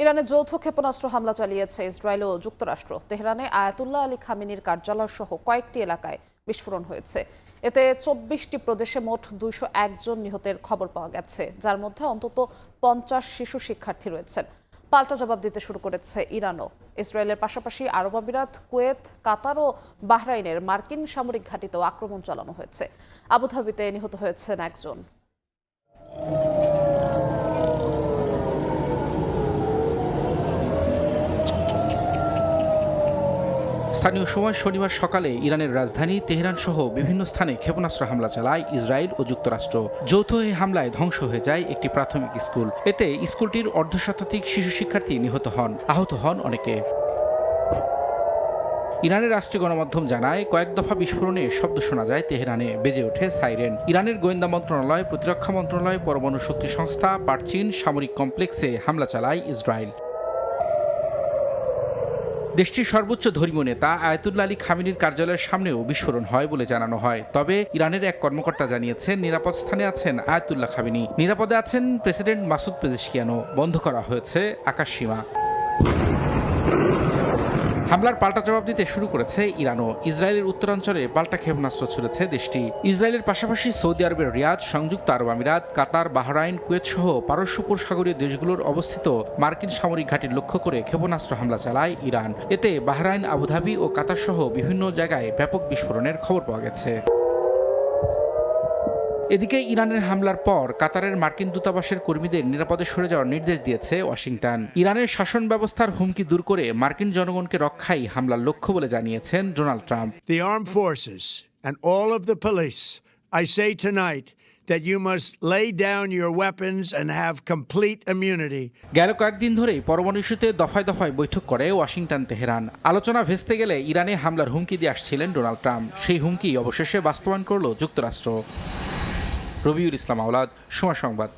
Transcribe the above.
ইরানে যৌথ ক্ষেপণাস্ত্র হামলা চালিয়েছে ইসরায়েল ও যুক্তরাষ্ট্র। তেহরানে আয়াতুল্লাহ আলী খামেনির কার্যালয় সহ কয়েকটি এলাকায় বিস্ফোরণ হয়েছে। এতে ২৪টি প্রদেশে মোট ২০১ জন নিহতের খবর পাওয়া গেছে, যার মধ্যে অন্তত ৫০ শিশু শিক্ষার্থী রয়েছেন। পাল্টা জবাব দিতে শুরু করেছে ইরানও। ইসরায়েলের পাশাপাশি আরব আমিরাত, কুয়েত, কাতার ও বাহরাইনের মার্কিন সামরিক ঘাঁটিতেও আক্রমণ চালানো হয়েছে। আবুধাবিতে নিহত হয়েছেন একজন। স্থানীয় সময় শনিবার সকালে ইরানের রাজধানী তেহরান সহ বিভিন্ন স্থানে ক্ষেপণাস্ত্র হামলা চালায় ইসরায়েল ও যুক্তরাষ্ট্র। যৌথ এই হামলায় ধ্বংস হয়ে যায় একটি প্রাথমিক স্কুল। এতে স্কুলটির অর্ধশতাধিক শিশু শিক্ষার্থী নিহত হন, আহত হন অনেকে। ইরানের রাষ্ট্রীয় গণমাধ্যম জানায়, কয়েক দফা বিস্ফোরণে শব্দ শোনা যায় তেহরানে, বেজে ওঠে সাইরেন। ইরানের গোয়েন্দা মন্ত্রণালয়, প্রতিরক্ষা মন্ত্রণালয়, পরমাণু শক্তি সংস্থা, পারচিন সামরিক কমপ্লেক্সে হামলা চালায় ইসরায়েল। দেশটির সর্বোচ্চ ধর্মীয় নেতা আয়াতুল্লাহ আলী খামেনির কার্যালয়ের সামনেও বিস্ফোরণ হয় বলে জানানো হয়। তবে ইরানের এক কর্মকর্তা জানিয়েছেন, নিরাপদ স্থানে আছেন আয়াতুল্লাহ খামেনি, নিরাপদে আছেন প্রেসিডেন্ট মাসুদ পেজেশকিয়ানও। বন্ধ করা হয়েছে আকাশসীমা। হামলার পাল্টা জবাব দিতে শুরু করেছে ইরানও। ইসরায়েলের উত্তরাঞ্চলে পাল্টা ক্ষেপণাস্ত্র ছুড়েছে দেশটি। ইসরায়েলের পাশাপাশি সৌদি আরবের রিয়াদ, সংযুক্ত আরব আমিরাত, কাতার, বাহরাইন, কুয়েত সহ পারস্য উপসাগরীয় দেশগুলোর অবস্থিত মার্কিন সামরিক ঘাঁটি লক্ষ্য করে ক্ষেপণাস্ত্র হামলা চালায় ইরান। এতে বাহরাইন, আবুধাবি ও কাতার সহ বিভিন্ন জায়গায় ব্যাপক বিস্ফোরণের খবর পাওয়া গেছে। এদিকে ইরানের হামলার পর কাতারের মার্কিন দূতাবাসের কর্মীদের নিরাপদে সরে যাওয়ার নির্দেশ দিয়েছে ওয়াশিংটন। ইরানের শাসন ব্যবস্থার হুমকি দূর করে মার্কিন জনগণকে রক্ষাই হামলার লক্ষ্য বলে জানিয়েছেন Donald Trump. The armed forces and all of the police, I say tonight that you must lay down your weapons and have complete immunity. গেল কয়েকদিন ধরেই পরমাণু ইস্যুতে দফায় দফায় বৈঠক করে ওয়াশিংটন তেহরান। আলোচনা ভেস্তে গেলে ইরানে হামলার হুমকি দিয়ে আসছিলেন ডোনাল্ড ট্রাম্প। সেই হুমকি অবশেষে বাস্তবায়ন করল যুক্তরাষ্ট্র। রবিউল ইসলাম আওলাদ, সময় সংবাদ।